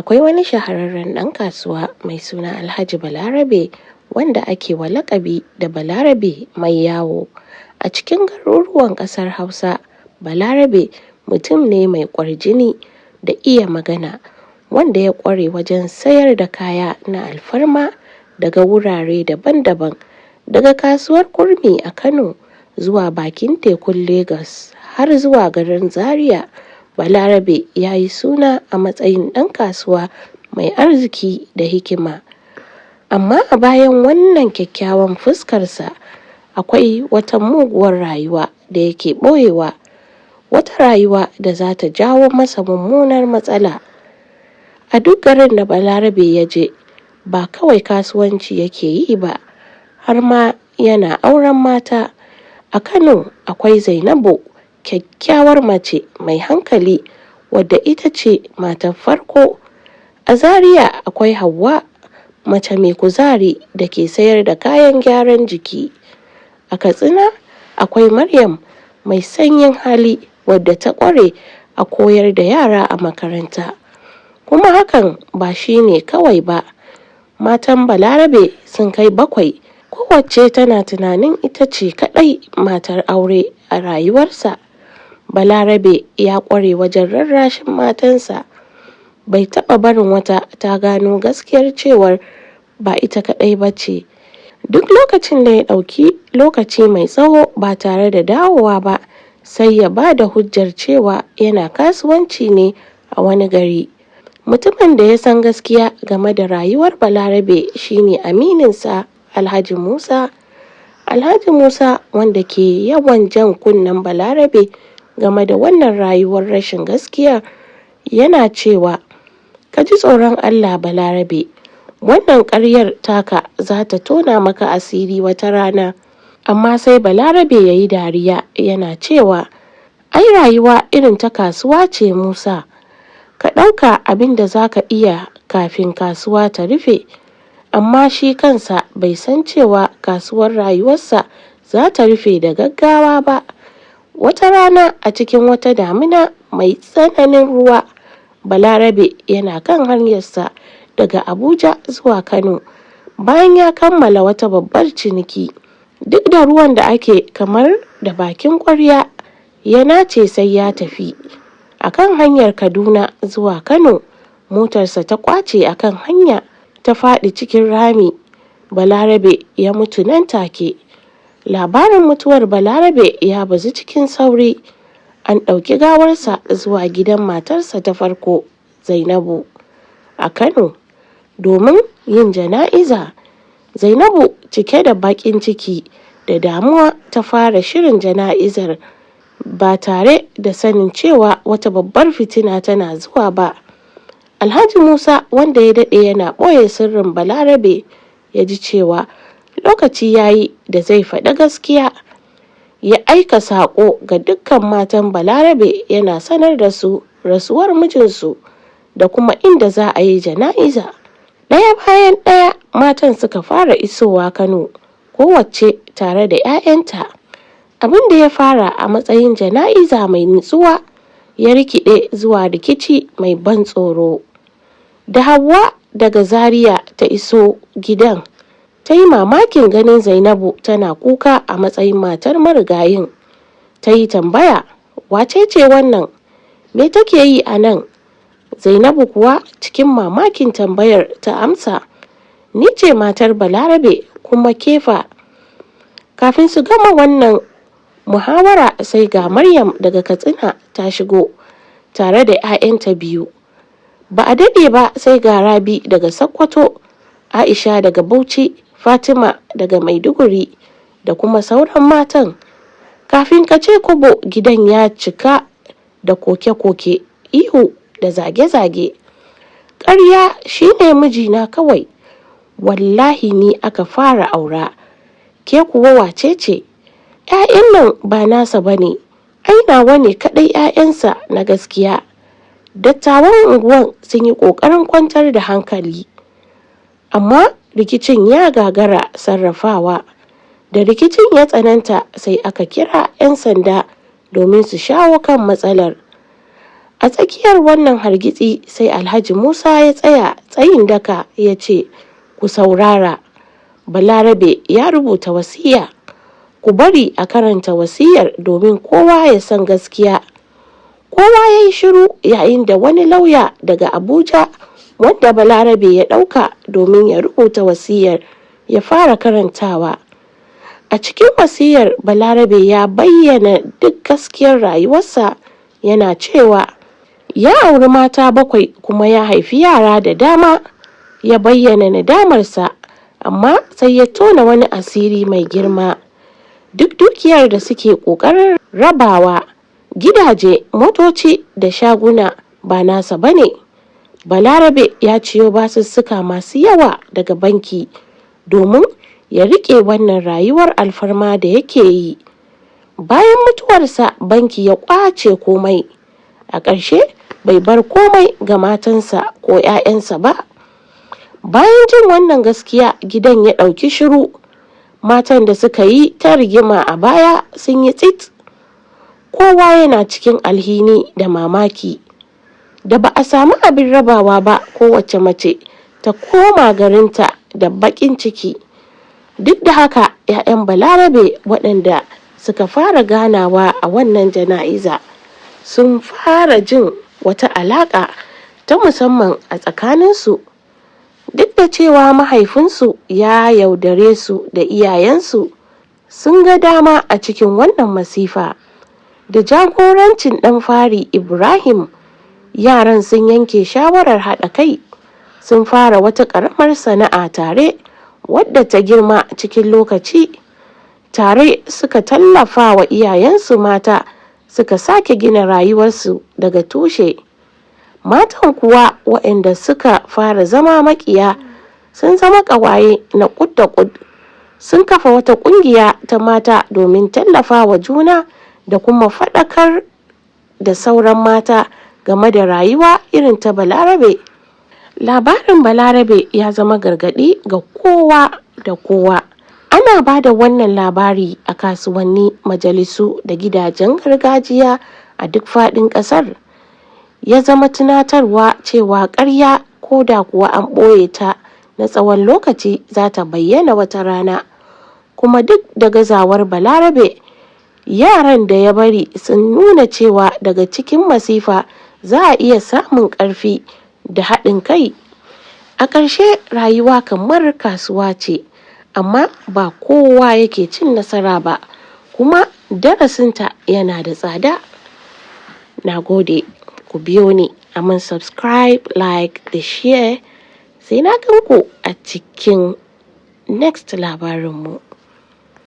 Akwai wani shahararren ɗan kasuwa mai suna Alhaji Balarabe wanda ake wa laƙabi da Balarabe mai yawo. A cikin garuruwan ƙasar Hausa, Balarabe mutum ne mai ƙwarjini da iya magana, wanda ya ƙware wajen sayar da kaya na alfarma daga wurare daban-daban, daga kasuwar Kurmi a Kano zuwa bakin tekun Legas har zuwa garin Zaria. Balarabe ya yi suna a matsayin ɗan kasuwa mai arziki da hikima. Amma a bayan wannan kyakkyawan fuskarsa akwai wata muguwar rayuwa da yake ɓoyewa, wata rayuwa da za ta jawo masa mummunar matsala. A duk garin da Balarabe ya je, ba kawai kasuwanci yake yi ba, har ma yana auren mata. A Kano akwai Zainabu, kyakkyawar mace mai hankali wadda ita ce matar farko. A Zaria akwai Hauwa, mace mai kuzari da ke sayar da kayan gyaran jiki. A Katsina akwai Maryam, mai sanyin hali wadda ta ƙware a koyar da yara a makaranta. Kuma hakan ba shi ne kawai ba. Matan Balarabe sun kai 7, kowacce tana tunanin ita ce kaɗai matar aure a rayuwarsa. Balarabe ya ƙware wajen rarrashin matansa. Bai taɓa barin wata ta gano gaskiyar cewar ba ita kaɗai ba ce. Duk lokacin da ya ɗauki lokaci mai tsawo ba tare da dawowa ba, sai ya ba da hujjar cewa yana kasuwanci ne a wani gari. Mutumin da ya san gaskiya game da rayuwar Balarabe shine amininsa, Alhaji Musa. Alhaji Musa, wanda ke yawan jan kunnen Balarabe game da wannan rayuwar rashin gaskiya, yana cewa, "Ka ji tsoron Allah, Balarabe. Wannan ƙaryar taka za ta tona maka asiri wata rana." Amma sai Balarabe ya yi dariya yana cewa, "Ai rayuwa irin ta kasuwa ce, Musa. Ka ɗauka abin da za ka iya kafin kasuwa ta rufe." Amma shi kansa bai san cewa kasuwar rayuwarsa za ta rufe da gaggawa ba. Wata rana a cikin wata damina mai tsananin ruwa, Balarabe yana kan hanyarsa daga Abuja zuwa Kano bayan ya kammala wata babbar ciniki. Duk da ruwan da ake kamar da bakin ƙwarya, ya nace sai ya tafi. A kan hanyar Kaduna zuwa Kano, motarsa ta ƙwace a kan hanya, ta faɗi cikin rami. Balarabe ya mutu nan take. Labarin mutuwar Balarabe ya bazu cikin sauri. An ɗauki gawarsa zuwa gidan matarsa ta farko, Zainabu, a Kano domin yin jana'iza. Zainabu, cike da baƙin ciki da damuwa, ta fara shirin jana'izar ba tare da sanin cewa wata babbar fitina tana zuwa ba. Alhaji Musa, wanda ya daɗe yana ɓoye sirrin Balarabe, ya ji cewa lokaci ya yi da zai faɗi gaskiya. Ya aika saƙo ga dukkan matan Balarabe yana sanar da su rasuwar mijinsu da kuma inda za a yi jana'iza. Ɗaya bayan ɗaya matan suka fara isowa Kano, kowacce tare da 'ya'yanta. Abin da ya fara a matsayin jana'iza mai nutsuwa ya rikide zuwa rikici mai ban tsoro. Da Hauwa daga Zaria ta iso gidan, ta yi mamakin ganin Zainabu tana kuka a matsayin matar marigayin. Ta yi tambaya, "Wace ce wannan? Me take yi a nan?" Zainabu kuwa cikin mamakin tambayar ta amsa, "Ni ce matar Balarabe, kuma kefa." Kafin su gama wannan muhawara sai ga Maryam daga Katsina ta shigo tare da 'ya'yanta 2. Ba a daɗe ba sai ga Rabi daga Sokoto, Aisha daga Bauchi, Fatima daga Maiduguri da kuma sauran matan. Kafin ka ce kobo, gidan ya cika da koke-koke, ihu da zage-zage. "Ƙarya, shi ne mijina kawai. Wallahi ni aka fara aura. Ke kuwa wace ce? 'Ya'yan nan ba nasa ba ne. Ai nawa ne kaɗai 'ya'yansa na gaskiya." Dattawan unguwan sun yi ƙoƙarin kwantar da hankali, amma rikicin ya gagara sarrafawa. Da rikicin ya tsananta sai aka kira 'yan sanda domin su shawo kan matsalar. A tsakiyar wannan hargitsi sai Alhaji Musa ya tsaya tsayin daka ya ce, "Ku saurara, Balarabe ya rubuta wasiya. Ku bari a karanta wasiyar domin kowa ya san gaskiya." Kowa ya yi shiru yayin da wani lauya daga Abuja wanda Balarabe ya ɗauka domin ya rubuta wasiyar ya fara karantawa. A cikin wasiyar Balarabe ya bayyana duk gaskiyar rayuwarsa, yana cewa ya auri mata 7 kuma ya haifi yara da dama. Ya bayyana nadamarsa, amma sai ya tona wani asiri mai girma. Duk dukiyar da suke ƙoƙarin rabawa, gidaje, motoci da shaguna ba nasa bane. Balarabe ya ciyo basussuka masu yawa daga banki domin ya riƙe wannan rayuwar alfarma da yake yi. Bayan mutuwarsa banki ya ƙwace komai. A ƙarshe bai bar komai ga matansa ko 'ya'yansa ba. Bayan jin wannan gaskiya, gidan ya ɗauki shiru. Matan da suka yi ta rigima a baya sun yi tsit. Kowa yana cikin alhini da mamaki. Da ba a samu abin rabawa ba, kowace mace ta koma garinta da baƙin ciki. Duk da haka 'ya'yan Balarabe waɗanda suka fara ganawa a wannan jana'iza sun fara jin wata alaƙa ta musamman a tsakaninsu. Duk da cewa mahaifinsu ya yaudare su da iyayensu sun ga dama a cikin wannan masifa. Da jagorancin ɗan fari Ibrahim, yaran sun yanke shawarar haɗa kai. Sun fara wata ƙaramar sana'a tare wadda ta girma cikin lokaci. Tare suka tallafa wa iyayensu mata suka sake gina rayuwarsu daga tushe. Matan kuwa waɗanda suka fara zama maƙiya sun zama ƙawaye na ƙud da ƙud. Sun kafa wata ƙungiya ta mata domin tallafa wa juna da kuma faɗakar da sauran mata game da rayuwa irin ta Balarabe. Labarin Balarabe ya zama gargaɗi ga kowa da kowa. Ana ba da wannan labari a kasuwanni, majalisu da gidajen gargajiya a duk faɗin ƙasar. Ya zama tunatarwa cewa ƙarya, ko da kuwa an ɓoye ta na tsawon lokaci, za ta bayyana wata rana. Kuma duk da gazawar Balarabe, yaran da ya bari sun nuna cewa daga cikin masifa za a iya samun ƙarfi da haɗin kai. A ƙarshe, rayuwa kamar kasuwa ce, amma ba kowa yake cin nasara ba, kuma darasinta yana da tsada. Na gode, ku biyo ni a man subscribe, like da share. Sai na ganku a cikin next labarinmu.